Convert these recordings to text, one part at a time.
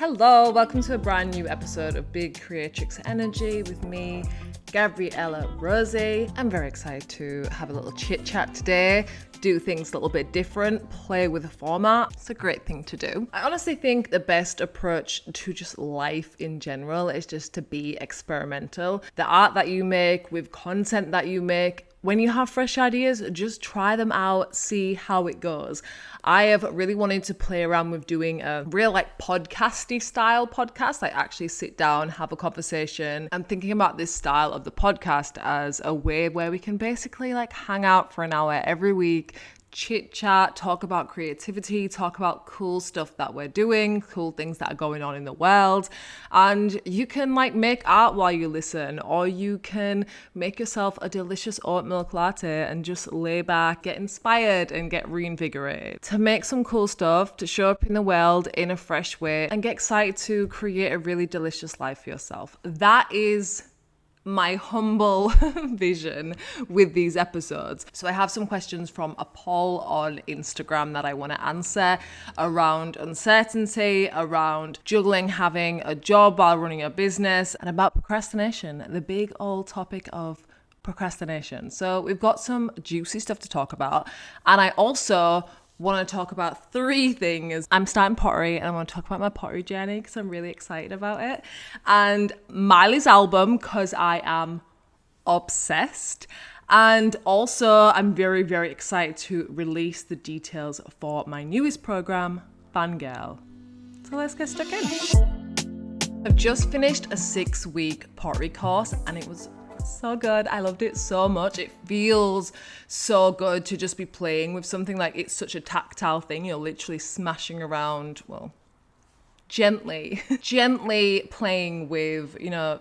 Hello, welcome to a brand new episode of Big Creatrix Energy with me, Gabriella Rosie. I'm very excited to have a little chit chat today, do things a little bit different, play with the format. It's a great thing to do. I honestly think the best approach to just life in general is just to be experimental. The art that you make, with content that you make, when you have fresh ideas, just try them out, see how it goes. I have really wanted to play around with doing a real podcasty style podcast. I actually sit down, have a conversation. I'm thinking about this style of the podcast as a way where we can basically hang out for an hour every week, chit chat, talk about creativity, talk about cool stuff that we're doing, cool things that are going on in the world. And you can make art while you listen, or you can make yourself a delicious oat milk latte and just lay back, get inspired and get reinvigorated to make some cool stuff, to show up in the world in a fresh way and get excited to create a really delicious life for yourself. That is my humble vision with these episodes. So I have some questions from a poll on Instagram that I want to answer around uncertainty, around juggling, having a job while running a business, and about procrastination, the big old topic of procrastination. So we've got some juicy stuff to talk about. And I also want to talk about three things. I'm starting Pottery and I want to talk about my pottery journey because I'm really excited about it. And Miley's album because I am obsessed. And also I'm very, very excited to release the details for my newest program, Fangirl. So let's get stuck in. I've just finished a 6-week pottery course and it was so good. I loved it so much. It feels so good to just be playing with something. It's such a tactile thing. You're literally smashing around, gently playing with,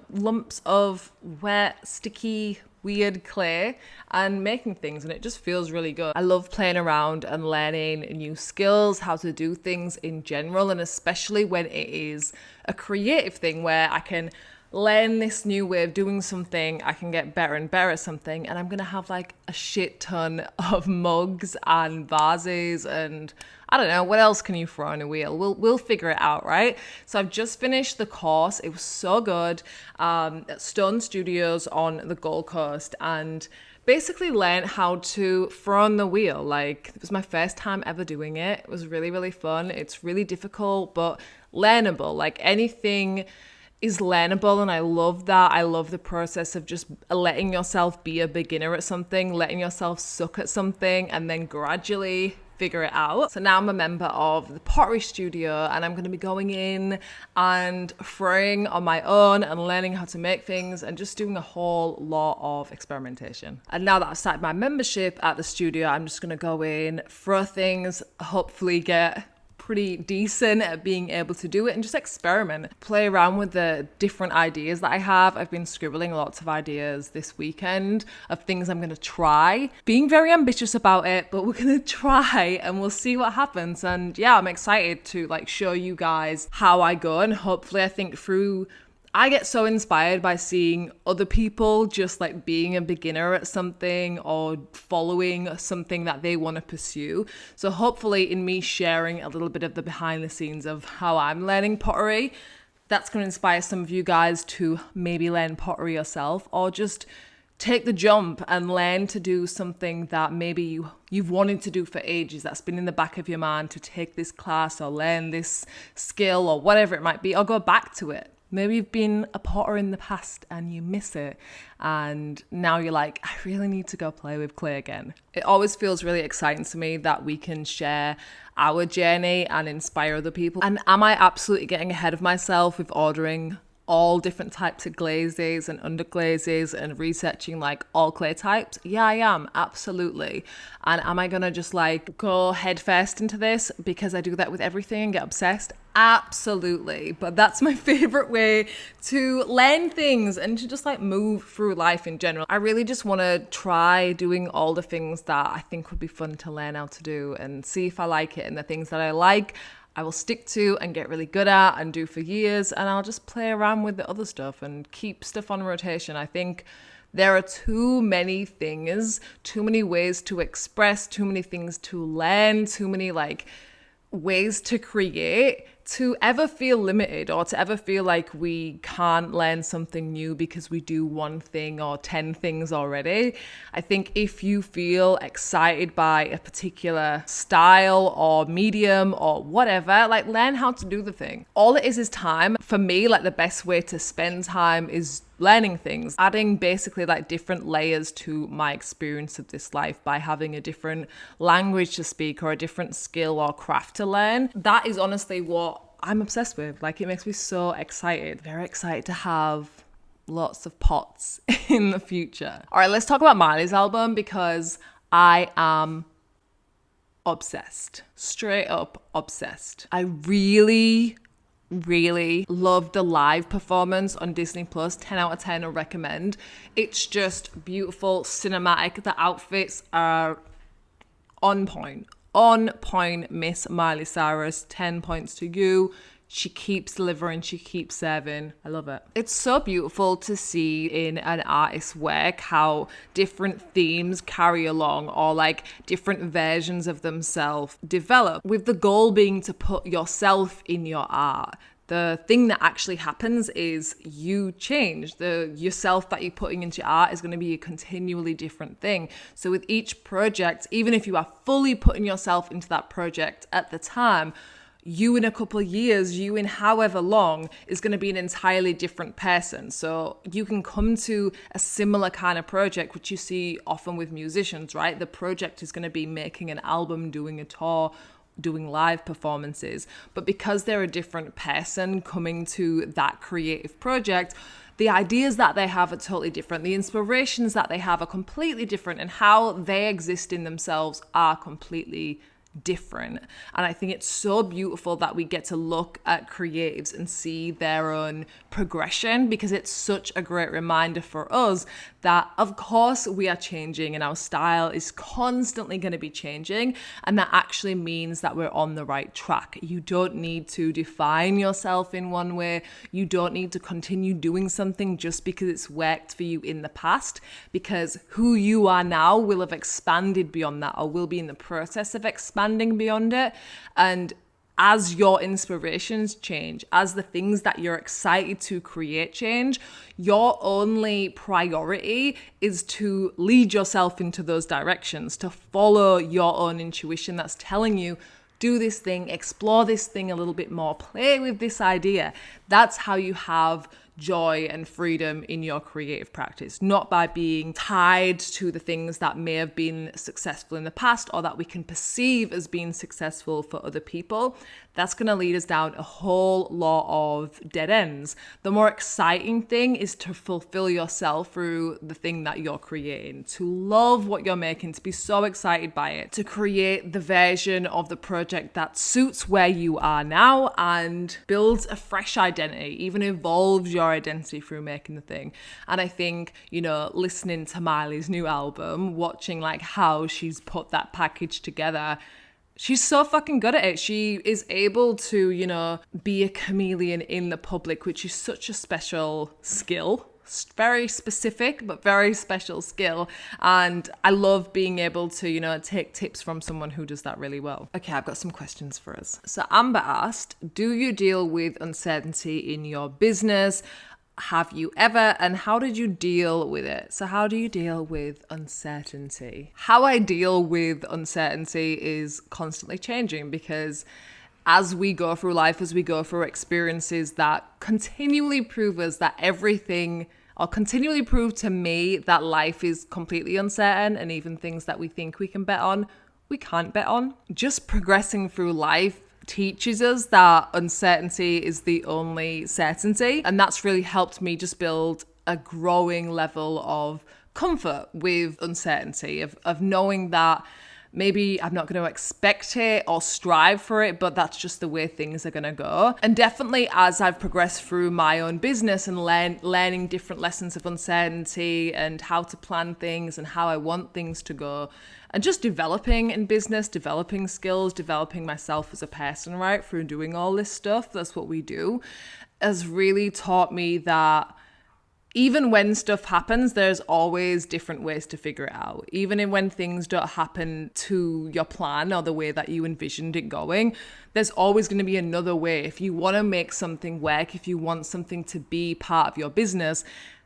lumps of wet, sticky, weird clay and making things, and it just feels really good. I love playing around and learning new skills, how to do things in general, and especially when it is a creative thing where I can learn this new way of doing something, I can get better and better at something, and I'm gonna have a shit ton of mugs and vases and I don't know, what else can you throw on a wheel? We'll figure it out, right? So I've just finished the course. It was so good at Stone Studios on the Gold Coast, and basically learned how to throw on the wheel. It was my first time ever doing it. It was really, really fun. It's really difficult, but learnable. Anything is learnable, and I love that. I love the process of just letting yourself be a beginner at something, letting yourself suck at something, and then gradually figure it out. So now I'm a member of the Pottery Studio, and I'm going to be going in and throwing on my own and learning how to make things and just doing a whole lot of experimentation. And now that I've started my membership at the studio, I'm just going to go in, throw things, hopefully get pretty decent at being able to do it and just experiment, play around with the different ideas that I have. I've been scribbling lots of ideas this weekend of things I'm going to try, being very ambitious about it, but we're going to try and we'll see what happens. And yeah, I'm excited to show you guys how I go, and hopefully I get so inspired by seeing other people just being a beginner at something or following something that they want to pursue. So hopefully in me sharing a little bit of the behind the scenes of how I'm learning pottery, that's going to inspire some of you guys to maybe learn pottery yourself, or just take the jump and learn to do something that maybe you've wanted to do for ages, that's been in the back of your mind, to take this class or learn this skill or whatever it might be, or go back to it. Maybe you've been a potter in the past and you miss it, and now you're I really need to go play with clay again. It always feels really exciting to me that we can share our journey and inspire other people. And am I absolutely getting ahead of myself with ordering all different types of glazes and underglazes and researching all clay types? Yeah, I am, absolutely. And am I gonna just go head first into this because I do that with everything and get obsessed? Absolutely. But that's my favorite way to learn things and to just move through life in general. I really just want to try doing all the things that I think would be fun to learn how to do and see if I like it, and the things that I like I will stick to and get really good at and do for years, and I'll just play around with the other stuff and keep stuff on rotation. I think there are too many things, too many ways to express, too many things to learn, too many ways to create, to ever feel limited or to ever feel like we can't learn something new because we do one thing or 10 things already. I think if you feel excited by a particular style or medium or whatever, like learn how to do the thing. All it is time. For me, like the best way to spend time is learning things, adding basically like different layers to my experience of this life by having a different language to speak or a different skill or craft to learn. That is honestly what I'm obsessed with. Like it makes me so excited, very excited to have lots of pots in the future. All right, let's talk about Miley's album because I am obsessed, straight up obsessed. I really loved the live performance on Disney Plus. 10 out of 10 I recommend. It's just beautiful, cinematic. The outfits are on point. Miss Miley Cyrus, 10 points to you. She keeps delivering, she keeps serving. I love it. It's so beautiful to see in an artist's work how different themes carry along or like different versions of themselves develop, with the goal being to put yourself in your art. The thing that actually happens is you change. The yourself that you're putting into art is going to be a continually different thing. So with each project, even if you are fully putting yourself into that project at the time, you in a couple of years, you in however long, is going to be an entirely different person. So you can come to a similar kind of project, which you see often with musicians, right? The project is going to be making an album, doing a tour, doing live performances. But because they're a different person coming to that creative project, the ideas that they have are totally different. The inspirations that they have are completely different, and how they exist in themselves are completely different. And I think it's so beautiful that we get to look at creatives and see their own progression, because it's such a great reminder for us that of course we are changing and our style is constantly going to be changing, and that actually means that we're on the right track. You don't need to define yourself in one way. You don't need to continue doing something just because it's worked for you in the past, because who you are now will have expanded beyond that, or will be in the process of expanding beyond it. And as your inspirations change, as the things that you're excited to create change, your only priority is to lead yourself into those directions, to follow your own intuition that's telling you, do this thing, explore this thing a little bit more, play with this idea. That's how you have joy and freedom in your creative practice, not by being tied to the things that may have been successful in the past or that we can perceive as being successful for other people. That's going to lead us down a whole lot of dead ends. The more exciting thing is to fulfill yourself through the thing that you're creating, to love what you're making, to be so excited by it, to create the version of the project that suits where you are now and builds a fresh identity, even evolves your identity through making the thing. And I think, listening to Miley's new album, watching like how she's put that package together, she's so fucking good at it. She is able to, be a chameleon in the public, which is such a special skill. Very specific, but very special skill. And I love being able to, take tips from someone who does that really well. Okay, I've got some questions for us. So Amber asked, do you deal with uncertainty in your business? Have you ever, and how did you deal with it? So how do you deal with uncertainty? How I deal with uncertainty is constantly changing, because as we go through life, as we go through experiences that continually prove us that everything, or continually prove to me that life is completely uncertain, and even things that we think we can bet on, we can't bet on. Just progressing through life teaches us that uncertainty is the only certainty. And that's really helped me just build a growing level of comfort with uncertainty, of knowing that maybe I'm not going to expect it or strive for it, but that's just the way things are going to go. And definitely as I've progressed through my own business and learning different lessons of uncertainty and how to plan things and how I want things to go, and just developing in business, developing skills, developing myself as a person, right, through doing all this stuff, that's what we do, has really taught me that even when stuff happens, there's always different ways to figure it out. Even when things don't happen to your plan or the way that you envisioned it going, there's always going to be another way. If you want to make something work, if you want something to be part of your business,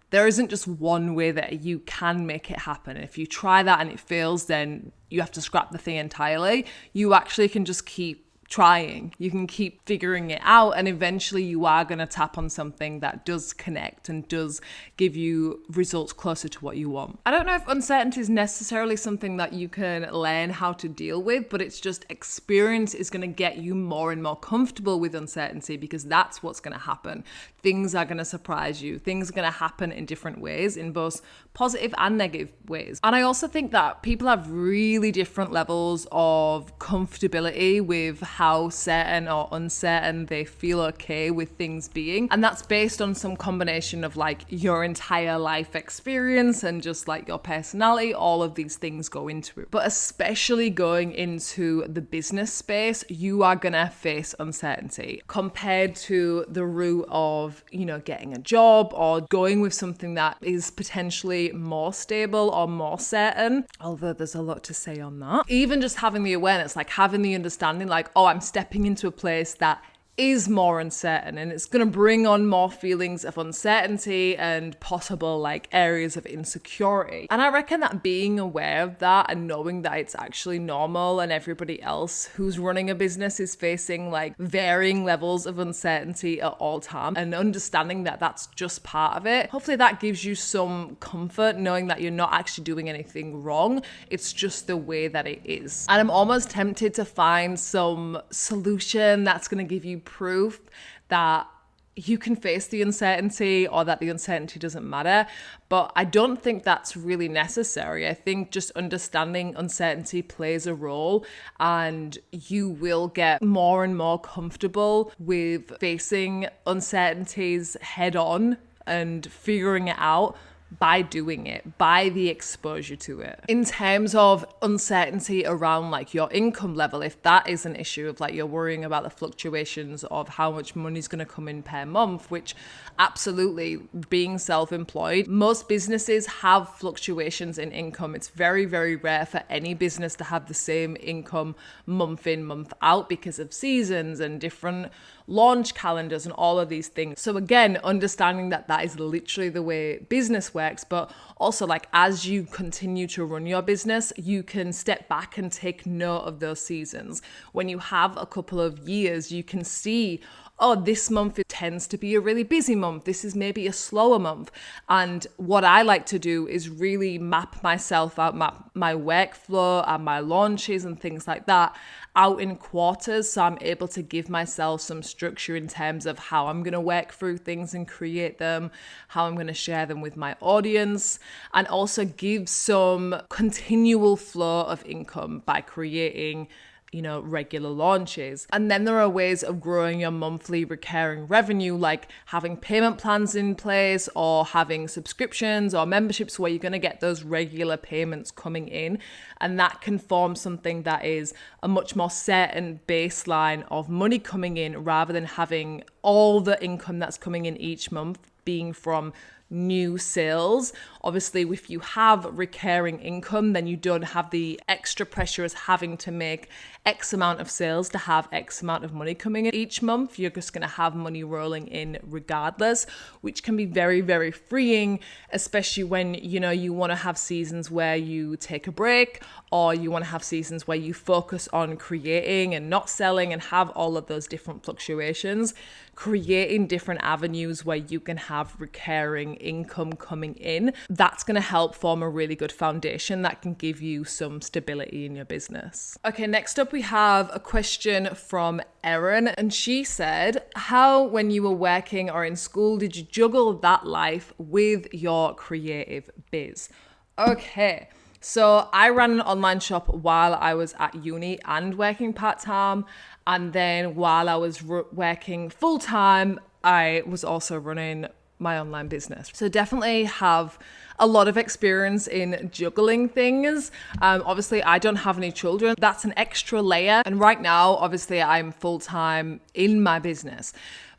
there isn't just one way that you can make it happen. If you try that and it fails, then you have to scrap the thing entirely. You actually can just keep trying. You can keep figuring it out, and eventually you are going to tap on something that does connect and does give you results closer to what you want. I don't know if uncertainty is necessarily something that you can learn how to deal with, but it's just experience is going to get you more and more comfortable with uncertainty, because that's what's going to happen. Things are going to surprise you. Things are going to happen in different ways, in both positive and negative ways. And I also think that people have really different levels of comfortability with how certain or uncertain they feel okay with things being. And that's based on some combination of like your entire life experience and just like your personality. All of these things go into it. But especially going into the business space, you are gonna face uncertainty compared to the route of, getting a job or going with something that is potentially more stable or more certain. Although there's a lot to say on that. Even just having the awareness, like having the understanding, like, oh, I'm stepping into a place that is more uncertain, and it's going to bring on more feelings of uncertainty and possible like areas of insecurity. And I reckon that being aware of that and knowing that it's actually normal and everybody else who's running a business is facing like varying levels of uncertainty at all times, and understanding that that's just part of it, hopefully that gives you some comfort knowing that you're not actually doing anything wrong. It's just the way that it is. And I'm almost tempted to find some solution that's going to give you proof that you can face the uncertainty or that the uncertainty doesn't matter. But I don't think that's really necessary. I think just understanding uncertainty plays a role, and you will get more and more comfortable with facing uncertainties head on and figuring it out by doing it, by the exposure to it. In terms of uncertainty around like your income level, if that is an issue of like you're worrying about the fluctuations of how much money is going to come in per month, which absolutely, being self-employed, most businesses have fluctuations in income. It's very, very rare for any business to have the same income month in, month out because of seasons and different launch calendars and all of these things. So again, understanding that that is literally the way business works, but also like as you continue to run your business, you can step back and take note of those seasons. When you have a couple of years, you can see, oh, this month it tends to be a really busy month. This is maybe a slower month. And what I like to do is really map myself out, map my workflow and my launches and things like that out in quarters. So I'm able to give myself some structure in terms of how I'm going to work through things and create them, how I'm going to share them with my audience, and also give some continual flow of income by creating regular launches. And then there are ways of growing your monthly recurring revenue, like having payment plans in place or having subscriptions or memberships where you're going to get those regular payments coming in. And that can form something that is a much more certain baseline of money coming in, rather than having all the income that's coming in each month being from new sales. Obviously, if you have recurring income, then you don't have the extra pressure as having to make X amount of sales to have X amount of money coming in each month. You're just going to have money rolling in regardless, which can be very, very freeing, especially when, you want to have seasons where you take a break, or you want to have seasons where you focus on creating and not selling and have all of those different fluctuations. Creating different avenues where you can have recurring income coming in, that's going to help form a really good foundation that can give you some stability in your business. Okay, next up we have a question from Erin, and she said, how, when you were working or in school, did you juggle that life with your creative biz? Okay. So I ran an online shop while I was at uni and working part-time. And then while I was working full-time, I was also running my online business. So definitely have a lot of experience in juggling things. Obviously, I don't have any children. That's an extra layer. And right now, obviously, I'm full-time in my business.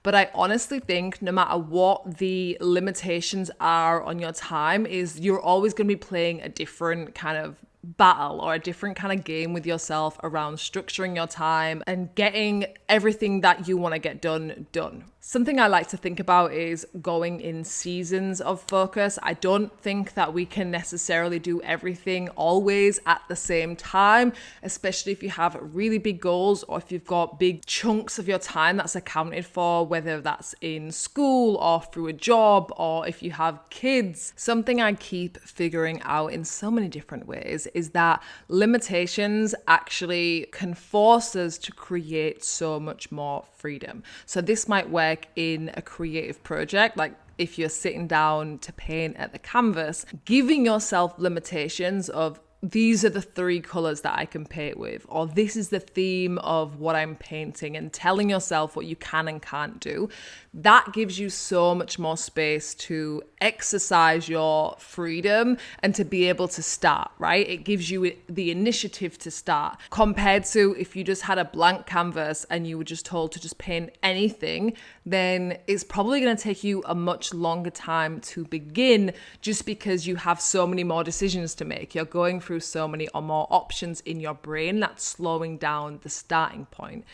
But I honestly think no matter what the limitations are on your time, is you're always going to be playing a different kind of battle or a different kind of game with yourself around structuring your time and getting everything that you want to get done. Something I like to think about is going in seasons of focus. I don't think that we can necessarily do everything always at the same time, especially if you have really big goals or if you've got big chunks of your time that's accounted for, whether that's in school or through a job or if you have kids. Something I keep figuring out in so many different ways is that limitations actually can force us to create so much more freedom. So this might work in a creative project, like if you're sitting down to paint at the canvas, giving yourself limitations of these are the 3 colors that I can paint with, or this is the theme of what I'm painting, and telling yourself what you can and can't do. That gives you so much more space to exercise your freedom and to be able to start, right? It gives you the initiative to start, compared to if you just had a blank canvas and you were just told to just paint anything, then it's probably going to take you a much longer time to begin, just because you have so many more decisions to make. You're going through so many or more options in your brain that's slowing down the starting point.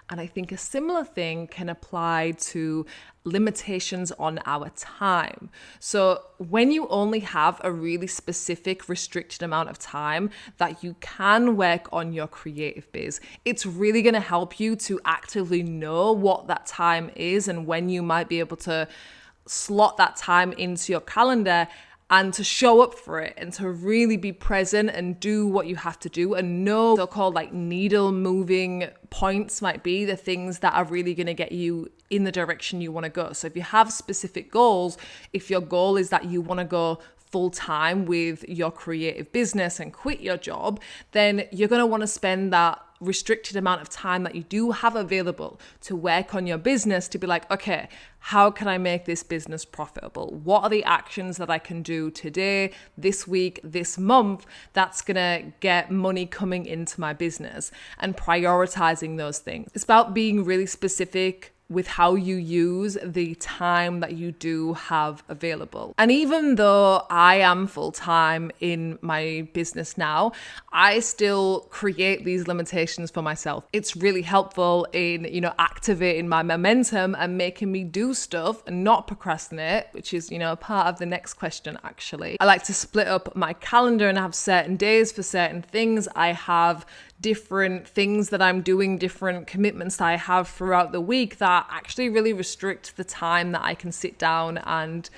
And I think a similar thing can apply to limitations on our time. So when you only have a really specific restricted amount of time that you can work on your creative biz, it's really going to help you to actively know what that time is and when you might be able to slot that time into your calendar and to show up for it and to really be present and do what you have to do, and know so-called like needle moving points might be the things that are really going to get you in the direction you want to go. So if you have specific goals, if your goal is that you want to go full time with your creative business and quit your job, then you're going to want to spend that restricted amount of time that you do have available to work on your business to be like, okay, how can I make this business profitable? What are the actions that I can do today, this week, this month that's gonna get money coming into my business, and prioritizing those things. It's about being really specific with how you use the time that you do have available. And even though I am full-time in my business now, I still create these limitations for myself. It's really helpful in, activating my momentum and making me do stuff and not procrastinate, which is, part of the next question actually. I like to split up my calendar and have certain days for certain things. I have different things that I'm doing, different commitments that I have throughout the week that actually really restrict the time that I can sit down and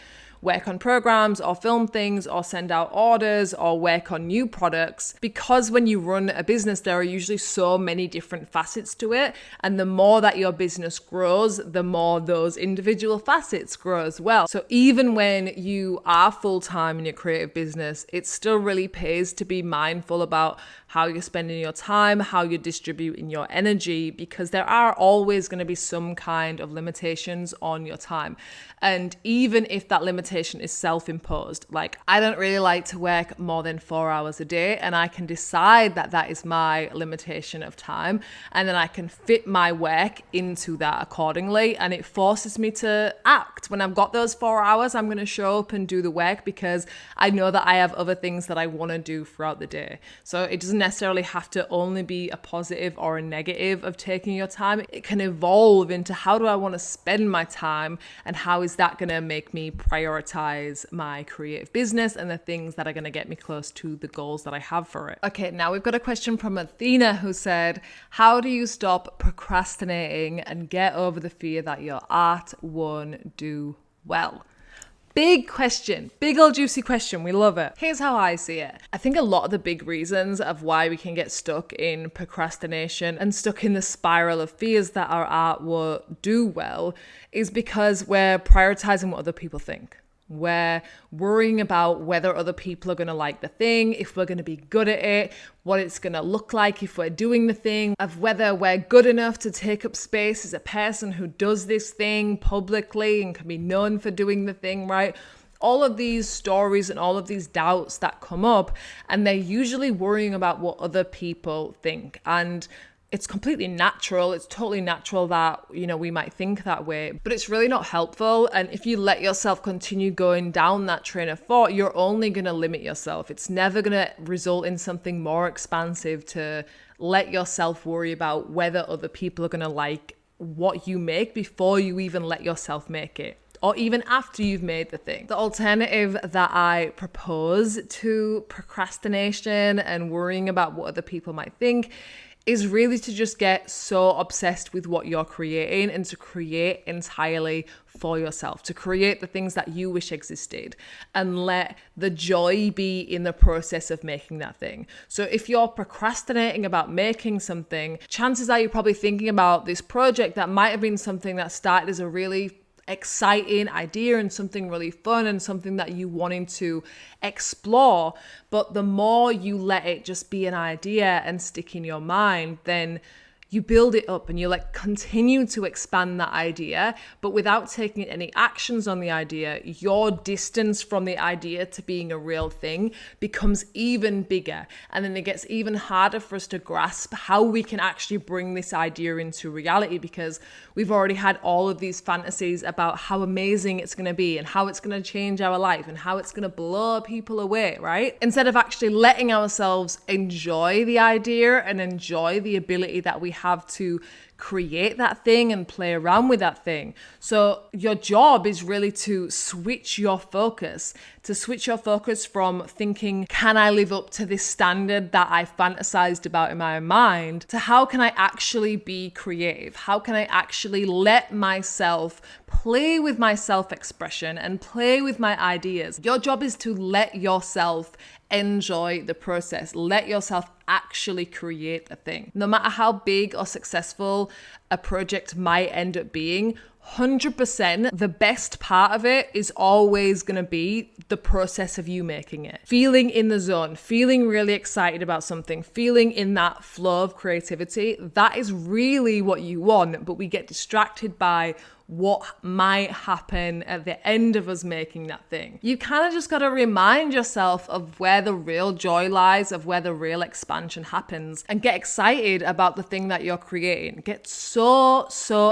work on programs or film things or send out orders or work on new products. Because when you run a business, there are usually so many different facets to it. And the more that your business grows, the more those individual facets grow as well. So even when you are full-time in your creative business, it still really pays to be mindful about how you're spending your time, how you're distributing your energy, because there are always going to be some kind of limitations on your time. And even if that limitation is self-imposed, like I don't really like to work more than 4 hours a day, and I can decide that that is my limitation of time, and then I can fit my work into that accordingly, and it forces me to act. When I've got those 4 hours, I'm going to show up and do the work because I know that I have other things that I want to do throughout the day. So it doesn't necessarily have to only be a positive or a negative of taking your time. It can evolve into how do I want to spend my time, and how is that going to make me prioritize my creative business and the things that are going to get me close to the goals that I have for it. Okay, now we've got a question from Athena who said, how do you stop procrastinating and get over the fear that your art won't do well? Big question, big old juicy question. We love it. Here's how I see it. I think a lot of the big reasons of why we can get stuck in procrastination and stuck in the spiral of fears that our art won't do well is because we're prioritizing what other people think. We're worrying about whether other people are going to like the thing, if we're going to be good at it, what it's going to look like if we're doing the thing, of whether we're good enough to take up space as a person who does this thing publicly and can be known for doing the thing, right? All of these stories and all of these doubts that come up, and they're usually worrying about what other people think. And it's completely natural. It's totally natural that, we might think that way, but it's really not helpful. And if you let yourself continue going down that train of thought, you're only going to limit yourself. It's never going to result in something more expansive to let yourself worry about whether other people are going to like what you make before you even let yourself make it, or even after you've made the thing. The alternative that I propose to procrastination and worrying about what other people might think is really to just get so obsessed with what you're creating and to create entirely for yourself, to create the things that you wish existed and let the joy be in the process of making that thing. So if you're procrastinating about making something, chances are you're probably thinking about this project that might have been something that started as a really exciting idea and something really fun and something that you wanted to explore. But the more you let it just be an idea and stick in your mind, then you build it up and you continue to expand that idea, but without taking any actions on the idea, your distance from the idea to being a real thing becomes even bigger. And then it gets even harder for us to grasp how we can actually bring this idea into reality, because we've already had all of these fantasies about how amazing it's going to be and how it's going to change our life and how it's going to blow people away, right? Instead of actually letting ourselves enjoy the idea and enjoy the ability that we have to create that thing and play around with that thing. So your job is really to switch your focus from thinking, can I live up to this standard that I fantasized about in my mind, to how can I actually be creative? How can I actually let myself play with my self-expression and play with my ideas? Your job is to let yourself enjoy the process. Let yourself actually create a thing. No matter how big or successful a project might end up being, 100% the best part of it is always going to be the process of you making it. Feeling in the zone, feeling really excited about something, feeling in that flow of creativity, that is really what you want, but we get distracted by what might happen at the end of us making that thing. You kind of just got to remind yourself of where the real joy lies, of where the real expansion happens, and get excited about the thing that you're creating. Get so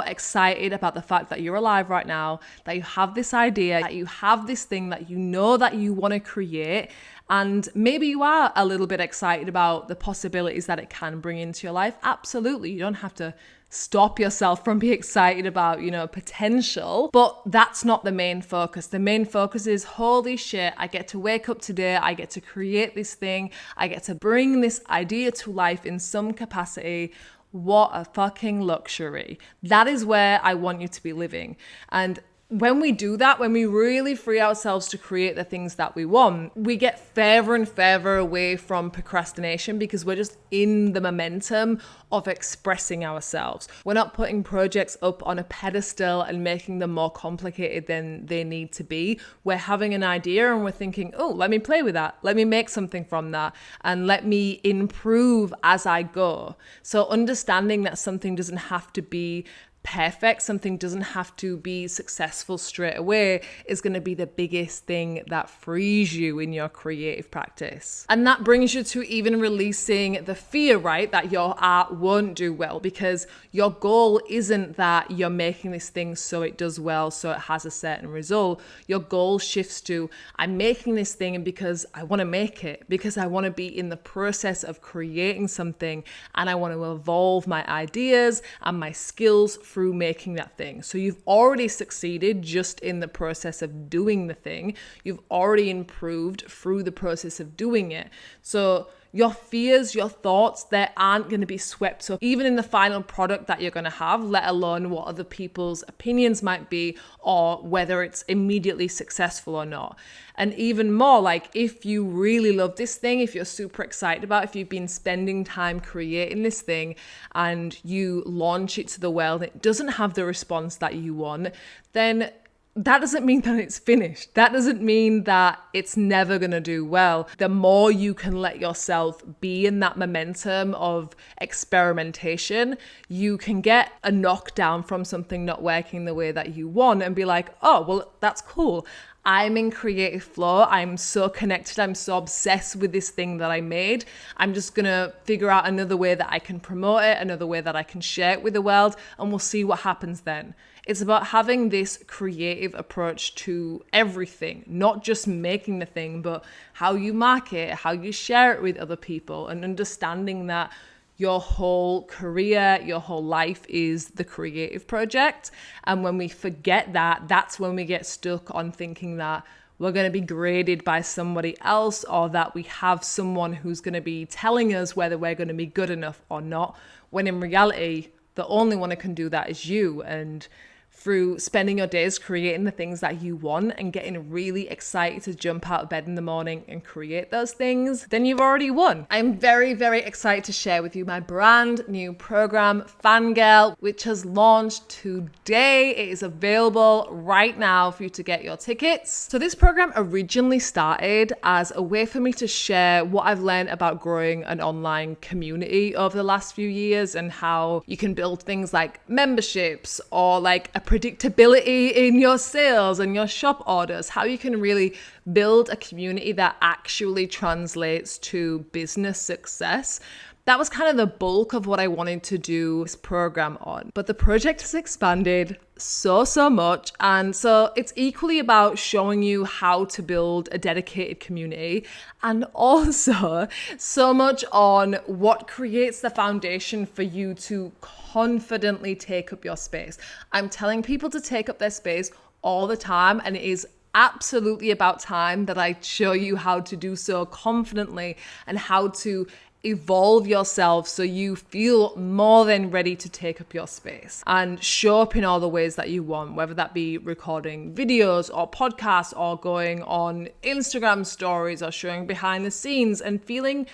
excited about the fact that you're alive right now, that you have this idea, that you have this thing that you know that you want to create. And maybe you are a little bit excited about the possibilities that it can bring into your life. Absolutely. You don't have to stop yourself from being excited about, potential, but that's not the main focus. The main focus is, holy shit, I get to wake up today, I get to create this thing, I get to bring this idea to life in some capacity. What a fucking luxury. That is where I want you to be living. And when we do that, when we really free ourselves to create the things that we want, we get further and further away from procrastination because we're just in the momentum of expressing ourselves. We're not putting projects up on a pedestal and making them more complicated than they need to be. We're having an idea and we're thinking, oh, let me play with that. Let me make something from that and let me improve as I go. So understanding that something doesn't have to be perfect, something doesn't have to be successful straight away, is going to be the biggest thing that frees you in your creative practice. And that brings you to even releasing the fear, right, that your art won't do well, because your goal isn't that you're making this thing so it does well, so it has a certain result. Your goal shifts to, I'm making this thing and because I want to make it, because I want to be in the process of creating something and I want to evolve my ideas and my skills through making that thing. So you've already succeeded just in the process of doing the thing. You've already improved through the process of doing it. So your fears, your thoughts, they aren't going to be swept up even in the final product that you're going to have, let alone what other people's opinions might be or whether it's immediately successful or not. And even more, like if you really love this thing, if you're super excited about it, if you've been spending time creating this thing and you launch it to the world, it doesn't have the response that you want, then that doesn't mean that it's finished. That doesn't mean that it's never going to do well. The more you can let yourself be in that momentum of experimentation, you can get a knockdown from something not working the way that you want and be like, oh, well, that's cool. I'm in creative flow. I'm so connected. I'm so obsessed with this thing that I made. I'm just going to figure out another way that I can promote it, another way that I can share it with the world, and we'll see what happens then. It's about having this creative approach to everything, not just making the thing, but how you market, how you share it with other people, and understanding that your whole career, your whole life is the creative project. And when we forget that, that's when we get stuck on thinking that we're going to be graded by somebody else, or that we have someone who's going to be telling us whether we're going to be good enough or not, when in reality, the only one who can do that is you. And through spending your days creating the things that you want and getting really excited to jump out of bed in the morning and create those things, then you've already won. I'm very, very excited to share with you my brand new program, Fangirl, which has launched today. It is available right now for you to get your tickets. So this program originally started as a way for me to share what I've learned about growing an online community over the last few years, and how you can build things like memberships or like a predictability in your sales and your shop orders, how you can really build a community that actually translates to business success. That was kind of the bulk of what I wanted to do this program on. But the project has expanded so much. And so it's equally about showing you how to build a dedicated community, and also so much on what creates the foundation for you to confidently take up your space. I'm telling people to take up their space all the time, and it is absolutely about time that I show you how to do so confidently and how to evolve yourself so you feel more than ready to take up your space and show up in all the ways that you want, whether that be recording videos or podcasts or going on Instagram stories or showing behind the scenes and feeling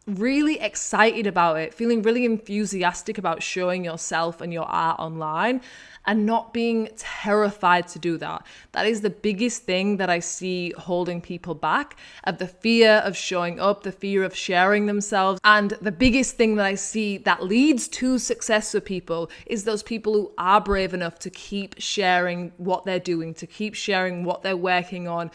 really excited about it, feeling really enthusiastic about showing yourself and your art online, and not being terrified to do that. That is the biggest thing that I see holding people back, of the fear of showing up, the fear of sharing themselves. And the biggest thing that I see that leads to success for people is those people who are brave enough to keep sharing what they're doing, to keep sharing what they're working on,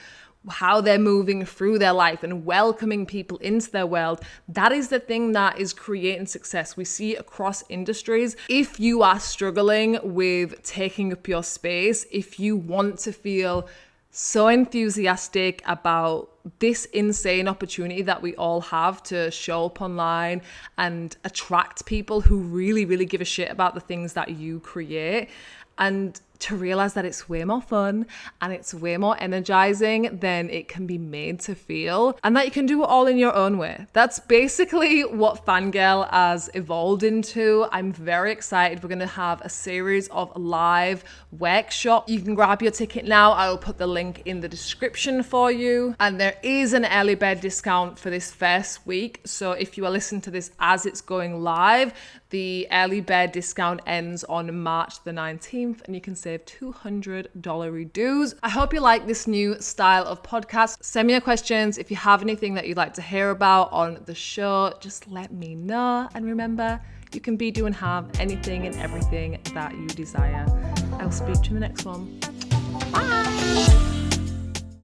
how they're moving through their life, and welcoming people into their world. That is the thing that is creating success. We see it across industries. If you are struggling with taking up your space, if you want to feel so enthusiastic about this insane opportunity that we all have to show up online and attract people who really, really give a shit about the things that you create, and to realize that it's way more fun and it's way more energizing than it can be made to feel, and that you can do it all in your own way. That's basically what Fangirl has evolved into. I'm very excited. We're going to have a series of live workshops. You can grab your ticket now. I will put the link in the description for you. And there is an early bird discount for this first week. So if you are listening to this as it's going live, the early bird discount ends on March the 19th, and you can save $200 dues. I hope you like this new style of podcast. Send me your questions. If you have anything that you'd like to hear about on the show, just let me know. And remember, you can be, do, and have anything and everything that you desire. I will speak to you in the next one. Bye.